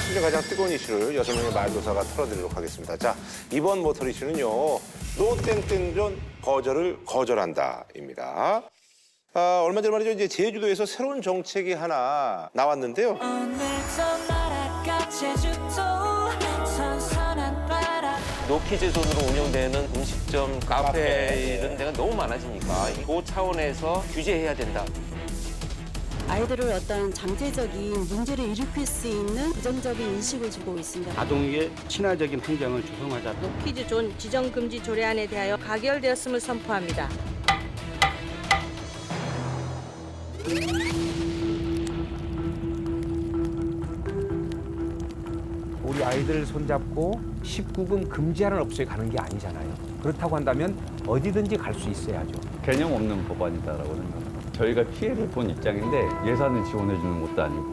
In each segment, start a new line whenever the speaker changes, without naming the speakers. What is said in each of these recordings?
시즌 가장 뜨거운 이슈를 6명의 말도사가 털어드리도록 하겠습니다. 자, 이번 모터리 이슈는요. 노땡땡전 거절을 거절한다입니다. 얼마 전 말이죠. 이제 제주도에서 새로운 정책이 하나 나왔는데요.
노키즈존으로 운영되는 음식점, 카페 이런 데가 너무 많아지니까 그 차원에서 규제해야 된다.
아이들을 어떤 잠재적인 문제를 일으킬 수 있는 부정적인 인식을 주고 있습니다.
아동에게 친화적인 환경을 조성하자.
노키즈존 지정금지 조례안에 대하여 가결되었음을 선포합니다.
우리 아이들 손잡고 19금 금지하는 업소에 가는 게 아니잖아요. 그렇다고 한다면 어디든지 갈 수 있어야죠.
개념 없는 법안이다라고 생각합니다. 저희가 피해를 본 입장인데 예산을 지원해 주는 것도 아니고.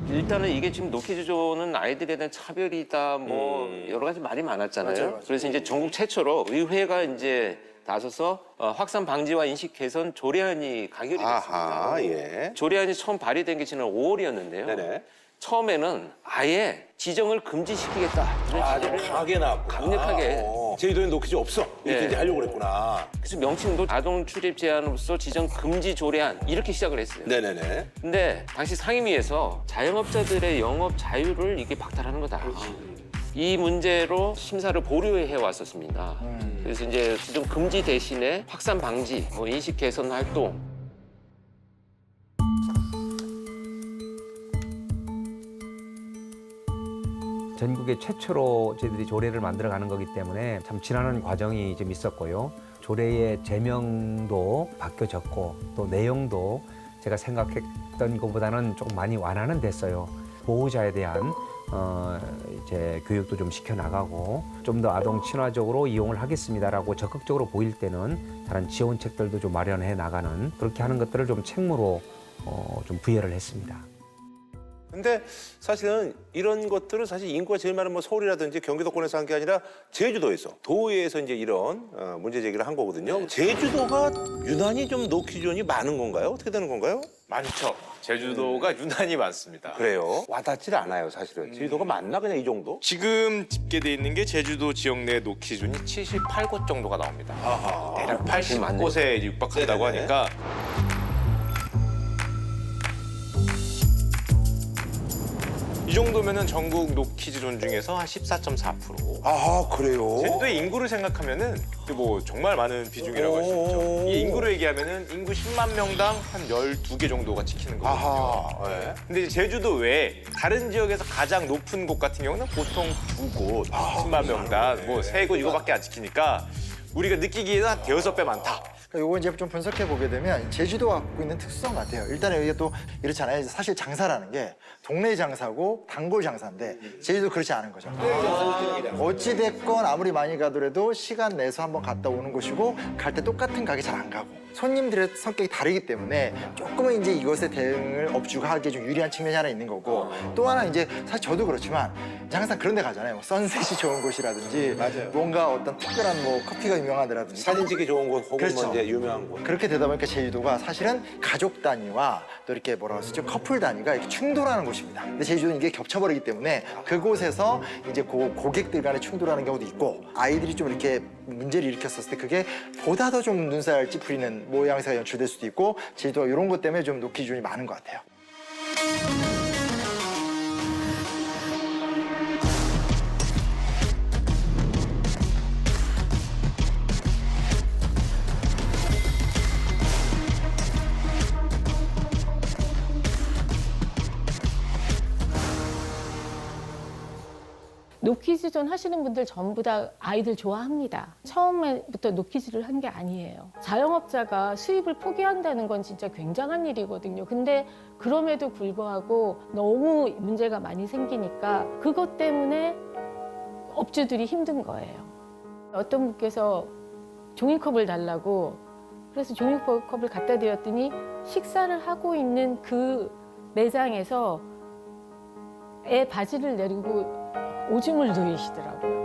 일단은 이게 지금 노키즈존은 아이들에 대한 차별이다, 뭐 여러 가지 말이 많았잖아요.
맞아요.
그래서 이제 전국 최초로 의회가 이제 나서서 확산 방지와 인식 개선 조례안이 가결이 됐습니다.
아하, 예.
조례안이 처음 발의된 게 지난 5월이었는데요.
네네.
처음에는 아예 지정을 금지시키겠다. 이런
좀
취지를
강하게 나왔고.
강력하게.
제주도엔 노키즈 없어. 이렇게
네.
이제 하려고 그랬구나.
그래서 명칭도 아동 출입 제한으로서 지정 금지 조례안 이렇게 시작을 했어요.
네네네.
근데 당시 상임위에서 자영업자들의 영업 자유를 이게 박탈하는 거다. 이 문제로 심사를 보류해 왔었습니다. 그래서 이제 지정 금지 대신에 확산 방지, 뭐 인식 개선 활동.
전국에 최초로 저희들이 조례를 만들어가는 거기 때문에 참 지나는 과정이 좀 있었고요. 조례의 제명도 바뀌어졌고 또 내용도 제가 생각했던 것보다는 조금 많이 완화는 됐어요. 보호자에 대한 이제 교육도 좀 시켜나가고 좀 더 아동 친화적으로 이용을 하겠습니다라고 적극적으로 보일 때는 다른 지원책들도 좀 마련해 나가는 그렇게 하는 것들을 좀 책무로 좀 부여를 했습니다.
근데 사실은 이런 것들은 사실 인구가 제일 많은 뭐 서울이라든지 경기도권에서 한 게 아니라 제주도에서 도의회에서 이제 이런 문제 제기를 한 거거든요. 제주도가 유난히 좀 노키존이 많은 건가요? 어떻게 되는 건가요?
많죠. 제주도가 유난히 많습니다.
그래요. 와닿질 않아요, 사실은. 제주도가 많나 그냥 이 정도?
지금 집계돼 있는 게 제주도 지역 내 노키존이 78곳 정도가 나옵니다.
아하.
대략 80곳에 육박한다고
네네네.
하니까 이 정도면은 전국 노키즈존 중에서 한 14.4%.
아하, 그래요?
제주도의 인구를 생각하면은 뭐 정말 많은 비중이라고 할 수 있죠. 이 인구로 얘기하면은 인구 10만 명당 한 12개 정도가 지키는 거거든요.
아하. 네.
근데 이제 제주도 외에 다른 지역에서 가장 높은 곳 같은 경우는 보통 2곳, 10만 명당 뭐 3곳 이거밖에 안 지키니까 우리가 느끼기에는 한 대여섯 배 많다.
요거 이제 좀 분석해 보게 되면 제주도가 갖고 있는 특수성 같아요. 일단은 여기가 또 이렇잖아요. 사실 장사라는 게 동네 장사고 단골 장사인데 제주도 그렇지 않은 거죠. 어찌 됐건 아무리 많이 가더라도 시간 내서 한번 갔다 오는 곳이고 갈 때 똑같은 가게 잘 안 가고 손님들의 성격이 다르기 때문에 조금은 이제 이것에 대응을 업주하기에 좀 유리한 측면이 하나 있는 거고 또 하나 이제 사실 저도 그렇지만 이제 항상 그런 데 가잖아요. 뭐 선셋이 좋은 곳이라든지
맞아요.
뭔가 어떤 특별한 뭐 커피가 유명하더라든지
사진 찍기 좋은 곳 혹은
그렇죠.
뭐 이제 유명한 곳.
그렇게 되다 보니까 제주도가 사실은 가족 단위와 또 이렇게 뭐라고 하죠? 커플 단위가 이렇게 충돌하는 곳입니다. 근데 제주도는 이게 겹쳐버리기 때문에 그곳에서 이제 고객들 간에 충돌하는 경우도 있고 아이들이 좀 이렇게 문제를 일으켰었을 때 그게 보다 더 좀 눈살 찌푸리는 모양새가 연출될 수도 있고 제주도가 이런 것 때문에 좀 노키존이 많은 것 같아요.
노키즈존 하시는 분들 전부 다 아이들 좋아합니다. 처음부터 노키즈를 한 게 아니에요. 자영업자가 수입을 포기한다는 건 진짜 굉장한 일이거든요. 근데 그럼에도 불구하고 너무 문제가 많이 생기니까 그것 때문에 업주들이 힘든 거예요. 어떤 분께서 종이컵을 달라고 그래서 종이컵을 갖다 드렸더니 식사를 하고 있는 그 매장에서 애 바지를 내리고 오줌을 누이시더라고요.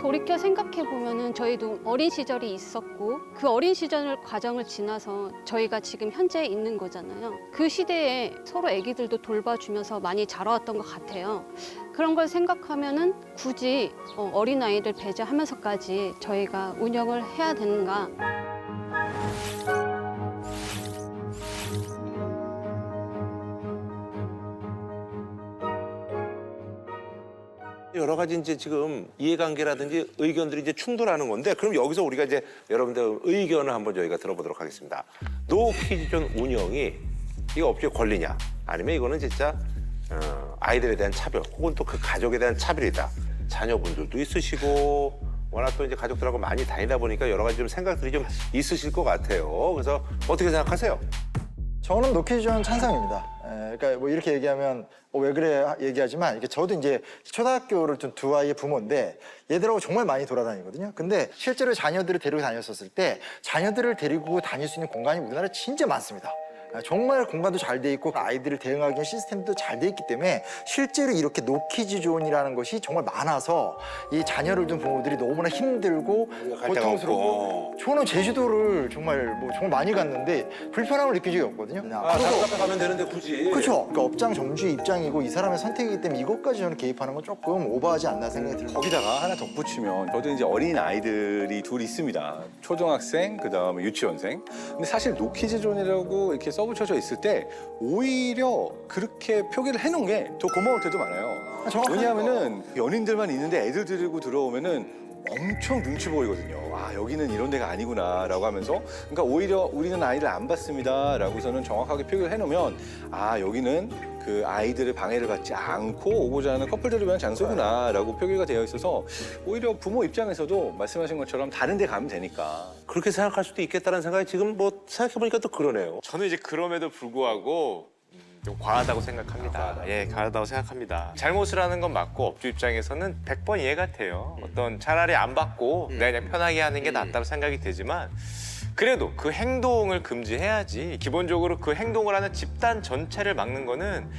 돌이켜 생각해 보면은 저희도 어린 시절이 있었고 그 어린 시절 과정을 지나서 저희가 지금 현재 있는 거잖아요. 그 시대에 서로 아기들도 돌봐주면서 많이 자라왔던 것 같아요. 그런 걸 생각하면은 굳이 어린 아이들 배제하면서까지 저희가 운영을 해야 되는가?
여러 가지 이제 지금 이해관계라든지 의견들이 이제 충돌하는 건데 그럼 여기서 우리가 이제 여러분들 의견을 한번 저희가 들어보도록 하겠습니다. 노키즈존 운영이 이거 업주의 권리냐 아니면 이거는 진짜 아이들에 대한 차별 혹은 또 그 가족에 대한 차별이다. 자녀분들도 있으시고 워낙 또 이제 가족들하고 많이 다니다 보니까 여러 가지 좀 생각들이 좀 있으실 것 같아요. 그래서 어떻게 생각하세요?
저는 노키즈존 찬성입니다. 그러니까 뭐 이렇게 얘기하면 왜 그래 얘기하지만 이게 저도 이제 초등학교를 둔 두 아이의 부모인데 얘들하고 정말 많이 돌아다니거든요. 근데 실제로 자녀들을 데리고 다녔었을 때 자녀들을 데리고 다닐 수 있는 공간이 우리나라에 진짜 많습니다. 정말 공간도 잘 돼 있고 아이들을 대응하기 위한 시스템도 잘 돼 있기 때문에 실제로 이렇게 노키즈존이라는 것이 정말 많아서 이 자녀를 둔 부모들이 너무나 힘들고 고통스럽고 저는 제주도를 정말 많이 갔는데 불편함을 느낀 적이 없거든요.
다른 카페 가면 되는데 굳이.
그렇죠. 그러니까 업장 정주의 입장이고 이 사람의 선택이기 때문에 이것까지 저는 개입하는 건 조금 오버하지 않나 생각이 들어요.
거기다가 하나 덧붙이면 저도 이제 어린 아이들이 둘 있습니다. 초등학생, 그다음에 유치원생. 근데 사실 노키즈존이라고 이렇게 써붙여져 있을 때 오히려 그렇게 표기를 해놓은 게 더 고마울 때도 많아요. 왜냐하면은 연인들만 있는데 애들 데리고 들어오면은 엄청 눈치 보이거든요. 아, 여기는 이런 데가 아니구나라고 하면서 그러니까 오히려 우리는 아이를 안 받습니다라고서는 정확하게 표기를 해놓으면 아, 여기는 그 아이들의 방해를 받지 않고 오고자 하는 커플들을 위한 장소구나라고 표기가 되어 있어서 오히려 부모 입장에서도 말씀하신 것처럼 다른 데 가면 되니까.
그렇게 생각할 수도 있겠다는 생각이 지금 뭐 생각해보니까 또 그러네요.
저는 이제 그럼에도 불구하고 좀 과하다고 생각합니다. 예, 과하다고 생각합니다. 잘못을 하는 건 맞고 업주 입장에서는 100번 이해가 돼요. 어떤 차라리 안 받고 내가 그냥 편하게 하는 게 낫다고 생각이 되지만 그래도 그 행동을 금지해야지. 기본적으로 그 행동을 하는 집단 전체를 막는 거는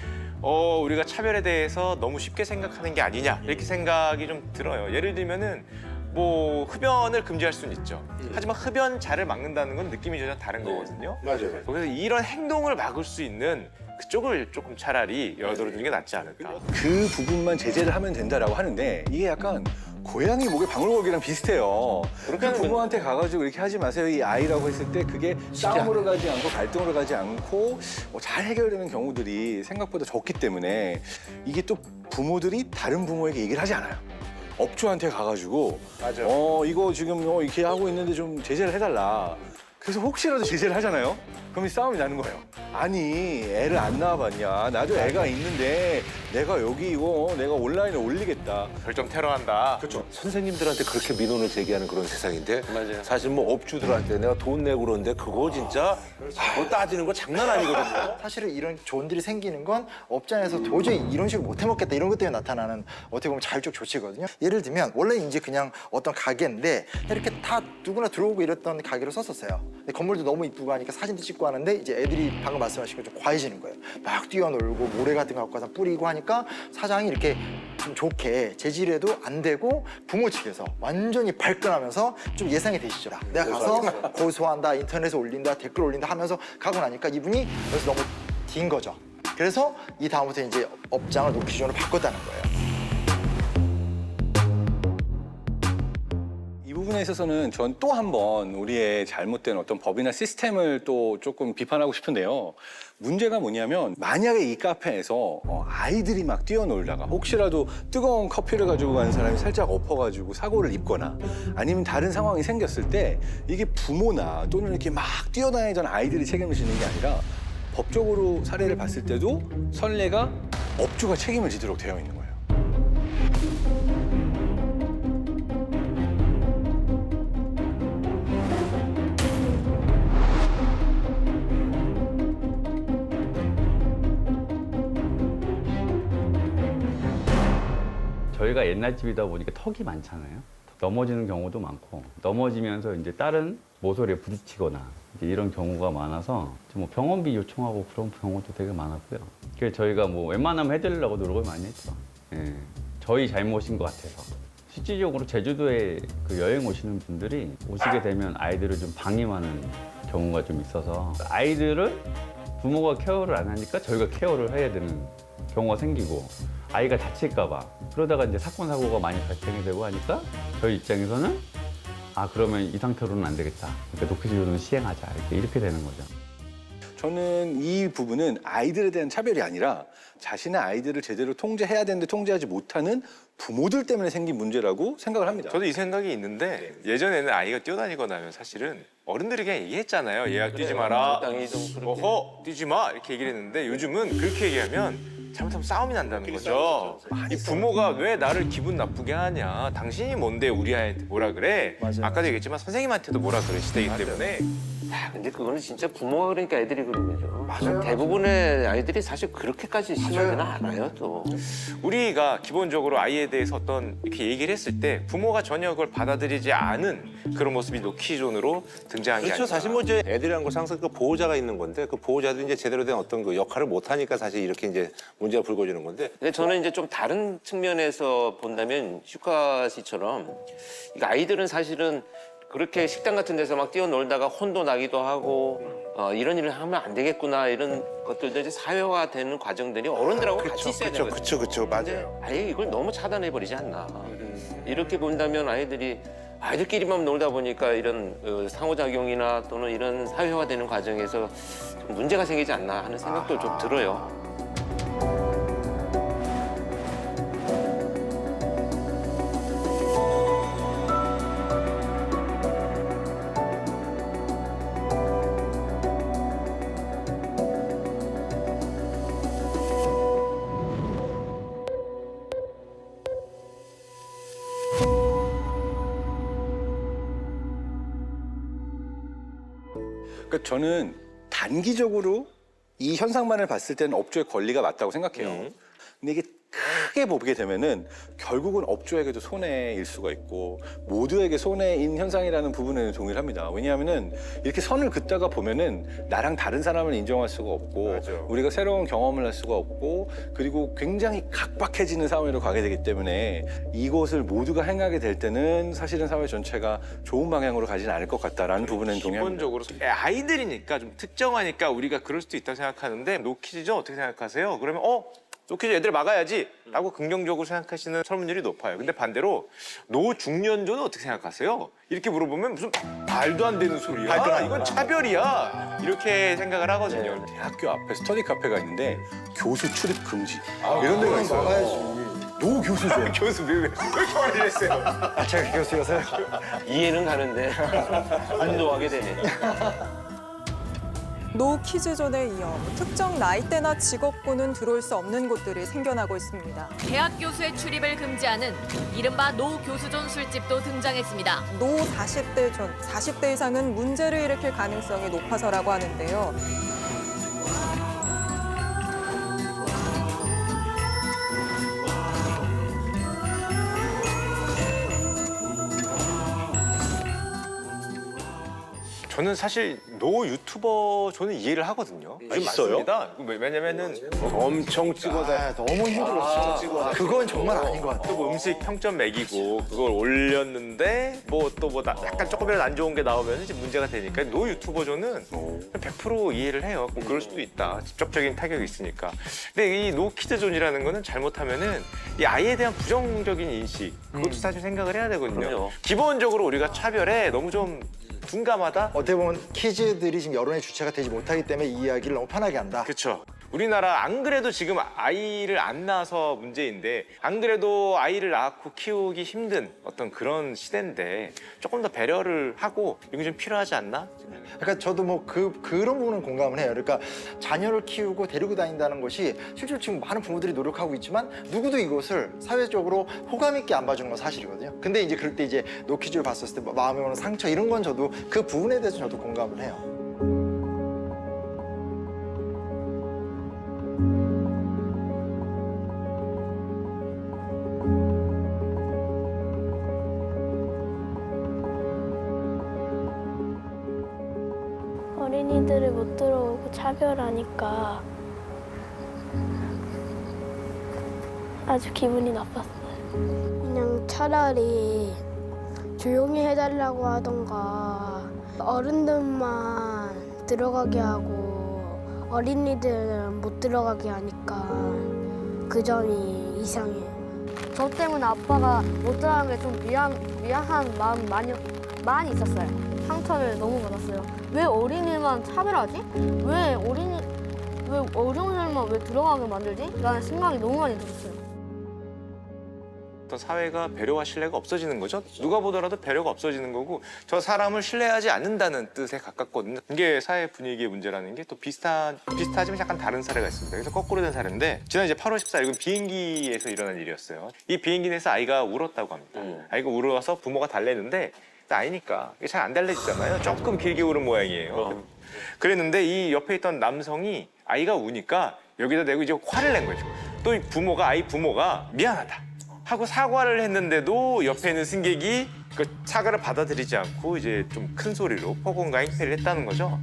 우리가 차별에 대해서 너무 쉽게 생각하는 게 아니냐 이렇게 생각이 좀 들어요. 예를 들면은 뭐 흡연을 금지할 수는 있죠. 하지만 흡연자를 막는다는 건 느낌이 전혀 다른 거거든요.
맞아요.
그래서 이런 행동을 막을 수 있는 그쪽을 조금 차라리 열어두는 게 낫지 않을까.
그 부분만 제재를 하면 된다라고 하는데 이게 약간 고양이 목에 방울 걸기랑 비슷해요. 그 부모한테 가가지고 이렇게 하지 마세요 이 아이라고 했을 때 그게 싸움으로 가지 않고 갈등으로 가지 않고 잘 해결되는 경우들이 생각보다 적기 때문에 이게 또 부모들이 다른 부모에게 얘기를 하지 않아요. 업주한테 가가지고
맞아.
이거 지금 이렇게 하고 있는데 좀 제재를 해달라. 그래서 혹시라도 제재를 하잖아요. 그럼 이 싸움이 나는 거예요. 아니 애를 안 낳아봤냐. 나도 애가 있는데 내가 여기 이거 내가 온라인에 올리겠다.
별점 테러한다.
그렇죠. 선생님들한테 그렇게 민원을 제기하는 그런 세상인데
맞아요.
사실 뭐 업주들한테 내가 돈 내고 그러는데 그거 진짜 뭐 따지는 거 장난 아니거든요.
사실은 이런 조언들이 생기는 건 업장에서 도저히 이런 식으로 못 해먹겠다 이런 것 때문에 나타나는 어떻게 보면 자율적 조치거든요. 예를 들면 원래 이제 그냥 어떤 가게인데 이렇게 다 누구나 들어오고 이랬던 가게로 썼었어요. 근데 건물도 너무 이쁘고 하니까 사진도 찍고 하는데 이제 애들이 방금 말씀하신 것좀 과해지는 거예요. 막 뛰어놀고 모래 같은 거 갖고 와서 뿌리고 하니까 사장이 이렇게 좀 좋게 제지해도 안 되고 부모 측에서 완전히 발끈하면서 좀 예상이 되시죠. 내가 가서 고소한다, 인터넷에 올린다, 댓글 올린다 하면서 가고 나니까 이분이 여기서 너무 딘 거죠. 그래서 이 다음부터 이제 업장을 노키존으로 바꿨다는 거예요.
이 부분에 있어서는 전 또 한 번 우리의 잘못된 어떤 법이나 시스템을 또 조금 비판하고 싶은데요. 문제가 뭐냐면 만약에 이 카페에서 아이들이 막 뛰어놀다가 혹시라도 뜨거운 커피를 가지고 가는 사람이 살짝 엎어가지고 사고를 입거나 아니면 다른 상황이 생겼을 때 이게 부모나 또는 이렇게 막 뛰어다니던 아이들이 책임을 지는 게 아니라 법적으로 사례를 봤을 때도 선례가 업주가 책임을 지도록 되어 있는 거예요.
저희가 옛날 집이다 보니까 턱이 많잖아요. 넘어지는 경우도 많고 넘어지면서 이제 다른 모서리에 부딪히거나 이제 이런 경우가 많아서 뭐 병원비 요청하고 그런 경우도 되게 많았고요. 그래서 저희가 뭐 웬만하면 해드리려고 노력을 많이 했죠. 예, 저희 잘못인 것 같아서. 실질적으로 제주도에 그 여행 오시는 분들이 오시게 되면 아이들을 좀 방임하는 경우가 좀 있어서 아이들을 부모가 케어를 안 하니까 저희가 케어를 해야 되는 경우가 생기고 아이가 다칠까 봐 그러다가 이제 사건 사고가 많이 발생이 되고 하니까 저희 입장에서는 아 그러면 이 상태로는 안 되겠다. 그러니까 노키즈존을 시행하자 이렇게 되는 거죠.
저는 이 부분은 아이들에 대한 차별이 아니라 자신의 아이들을 제대로 통제해야 되는데 통제하지 못하는 부모들 때문에 생긴 문제라고 생각을 합니다.
저도 이 생각이 있는데 예전에는 아이가 뛰어다니거나 하면 사실은 어른들이 그냥 얘기했잖아요. 얘야 뛰지 마라. 어허 뛰지 마 이렇게 얘기를 했는데 요즘은 그렇게 얘기하면 잘못하면 싸움이 난다는 거죠. 이 부모가 왜 나를 기분 나쁘게 하냐. 당신이 뭔데 우리 아이한테 뭐라 그래. 아까도 얘기했지만 선생님한테도 뭐라 그래 시대이기 때문에.
야, 근데 그거는 진짜 부모가 그러니까 애들이 그런 거죠. 맞아요. 대부분의 아이들이 사실 그렇게까지 심하지는 않아요, 또.
우리가 기본적으로 아이에 대해서 어떤 이렇게 얘기를 했을 때 부모가 전혀 그걸 받아들이지 않은 그런 모습이 노키존으로 등장한 게
그렇죠.
아니라.
사실 뭐 이제 애들이란 것은 항상 그 보호자가 있는 건데 그 보호자들이 이제 제대로 된 어떤 그 역할을 못 하니까 사실 이렇게 이제 문제가 불거지는 건데.
근데 저는 이제 좀 다른 측면에서 본다면 슈카 씨처럼 이거 아이들은 사실은 그렇게 식당 같은 데서 막 뛰어놀다가 혼도 나기도 하고 이런 일을 하면 안 되겠구나 이런 것들도 이제 사회화 되는 과정들이 어른들하고 같이 있어야 되거든요.
그렇죠. 맞아요.
아예 이걸 너무 차단해버리지 않나. 이렇게 본다면 아이들끼리만 놀다 보니까 이런 상호작용이나 또는 이런 사회화되는 과정에서 좀 문제가 생기지 않나 하는 생각도 좀 들어요.
그러니까 저는 단기적으로 이 현상만을 봤을 때는 업주의 권리가 맞다고 생각해요. 근데 이게 크게 보게 되면은 결국은 업주에게도 손해일 수가 있고 모두에게 손해인 현상이라는 부분에는 동의를 합니다. 왜냐하면은 이렇게 선을 긋다가 보면은 나랑 다른 사람을 인정할 수가 없고 우리가 새로운 경험을 할 수가 없고 그리고 굉장히 각박해지는 사회로 가게 되기 때문에 이것을 모두가 행하게 될 때는 사실은 사회 전체가 좋은 방향으로 가지는 않을 것 같다라는 부분에는 동의합니다.
기본적으로 아이들이니까 좀 특정하니까 우리가 그럴 수도 있다고 생각하는데 노키즈존 어떻게 생각하세요? 그러면 노키즈 애들 막아야지 라고 긍정적으로 생각하시는 설문율이 높아요. 근데 반대로 노중년존은 어떻게 생각하세요? 이렇게 물어보면 무슨 말도 안 되는 소리야. 이건 차별이야. 이렇게 생각을 하거든요.
대학교 앞에 스터디 카페가 있는데 교수 출입 금지 이런 데가 있어요. 노 교수죠.
교수 왜 이렇게 말을 했어요?
제가 교수여서요.
이해는 가는데 운동하게 되네.
노키즈존에 이어 특정 나이대나 직업군은 들어올 수 없는 곳들이 생겨나고 있습니다.
대학 교수의 출입을 금지하는 이른바 노 교수존 술집도 등장했습니다.
노 40대 존, 40대 이상은 문제를 일으킬 가능성이 높아서라고 하는데요.
저는 사실 노 유튜버 저는 이해를 하거든요.
있어요?
맞습니다. 왜냐면은
엄청 찍어다.
너무 힘들었어. 그건 정말 아닌 것 같아요.
뭐 음식 평점 매기고 그걸 올렸는데 뭐 또 약간 조금이라도 안 좋은 게 나오면 이제 문제가 되니까 노 유튜버존은 100% 이해를 해요. 뭐 그럴 수도 있다. 직접적인 타격이 있으니까. 근데 이 노키즈존이라는 거는 잘못하면은 이 아이에 대한 부정적인 인식 그것도 사실 생각을 해야 되거든요.
그럼요.
기본적으로 우리가 차별에 너무 좀 둔감하다?
어떻게 보면 키즈들이 지금 여론의 주체가 되지 못하기 때문에 이 이야기를 너무 편하게 한다.
그렇죠. 우리나라 안 그래도 지금 아이를 안 낳아서 문제인데 안 그래도 아이를 낳고 키우기 힘든 어떤 그런 시대인데 조금 더 배려를 하고 이게 좀 필요하지 않나?
그러니까 저도 뭐 그런 부분은 공감을 해요. 그러니까 자녀를 키우고 데리고 다닌다는 것이 실제로 지금 많은 부모들이 노력하고 있지만 누구도 이것을 사회적으로 호감 있게 안 봐주는 건 사실이거든요. 근데 이제 그럴 때 이제 노키즈를 봤었을 때 마음에 오는 상처 이런 건 저도 그 부분에 대해서 저도 공감을 해요.
아이들을 못 들어오고 차별하니까 아주 기분이 나빴어요. 그냥 차라리 조용히 해달라고 하던가 어른들만 들어가게 하고 어린이들은 못 들어가게 하니까 그 점이 이상해요.
저 때문에 아빠가 못 들어간 게 좀 미안한 마음 많이 있었어요. 상처를 너무 받았어요. 왜 어린이만 차별하지? 왜 어린이들만 왜 들어가게 만들지? 라는 생각이 너무 많이 들었어요.
어떤 사회가 배려와 신뢰가 없어지는 거죠. 누가 보더라도 배려가 없어지는 거고 저 사람을 신뢰하지 않는다는 뜻에 가깝거든요. 이게 사회 분위기의 문제라는 게 또 비슷하지만 약간 다른 사례가 있습니다. 그래서 거꾸로 된 사례인데 지난 이제 8월 14일 이건 비행기에서 일어난 일이었어요. 이 비행기 내에서 아이가 울었다고 합니다. 아이가 울어서 부모가 달래는데 아이니까 잘 안 달래지잖아요. 조금 길게 울은 모양이에요. 그랬는데 이 옆에 있던 남성이 아이가 우니까 여기다 대고 이제 화를 낸 거죠. 또 이 아이 부모가 미안하다 하고 사과를 했는데도 옆에 있는 승객이 그 사과를 받아들이지 않고 이제 좀 큰 소리로 폭언과 행패를 했다는 거죠.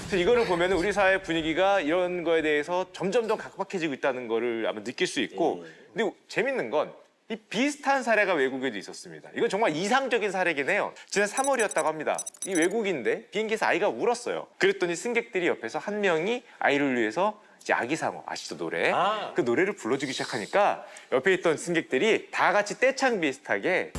그래서 이거를 보면 우리 사회 분위기가 이런 거에 대해서 점점 더 각박해지고 있다는 거를 아마 느낄 수 있고 근데 재밌는 건 이 비슷한 사례가 외국에도 있었습니다. 이건 정말 이상적인 사례긴 해요. 지난 3월이었다고 합니다. 이 외국인데 비행기에서 아이가 울었어요. 그랬더니 승객들이 옆에서 한 명이 아이를 위해서 이제 아기상어 아시죠 노래? 그 노래를 불러주기 시작하니까 옆에 있던 승객들이 다 같이 떼창 비슷하게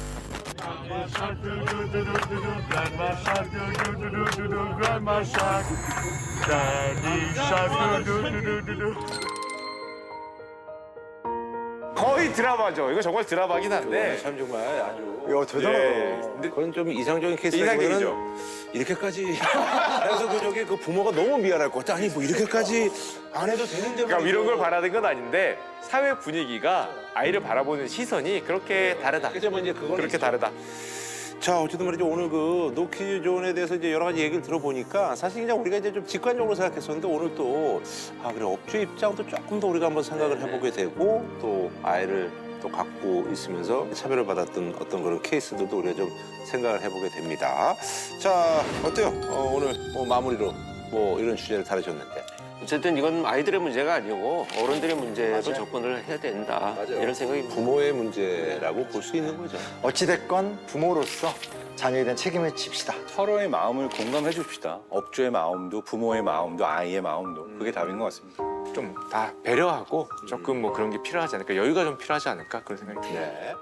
거의 드라마죠. 이거 정말 드라마긴 한데
참 정말 아주
대단하다.
근데 그건 좀 이상적인
이상적이죠.
케이스라기보다는 이렇게까지 해서 그 부모가 너무 미안할 것 같아. 아니 뭐 이렇게까지 안 해도 되는데
그러니까 이런 걸 바라는 건 아닌데 사회 분위기가 아이를 바라보는 시선이 그렇게 다르다. 그렇게 다르다.
자, 어쨌든 말이죠. 오늘 그 노키즈 존에 대해서 이제 여러 가지 얘기를 들어보니까 사실 그냥 우리가 이제 좀 직관적으로 생각했었는데 오늘 또 그래 업주 입장도 조금 더 우리가 한번 생각을 해보게 되고 또 아이를 또 갖고 있으면서 차별을 받았던 어떤 그런 케이스들도 우리가 좀 생각을 해보게 됩니다. 자, 어때요? 오늘 마무리로 뭐 이런 주제를 다루셨는데.
어쨌든 이건 아이들의 문제가 아니고 어른들의 문제로 접근을 해야 된다. 이런 생각이
부모의 문제라고 볼 수 있는 거죠.
어찌됐건 부모로서 자녀에 대한 책임을 집시다.
서로의 마음을 공감해 줍시다. 업주의 마음도 부모의 마음도 아이의 마음도 그게 답인 것 같습니다.
좀 다 배려하고 조금 뭐 그런 게 필요하지 않을까, 여유가 좀 필요하지 않을까 그런 생각이 듭니다.
네.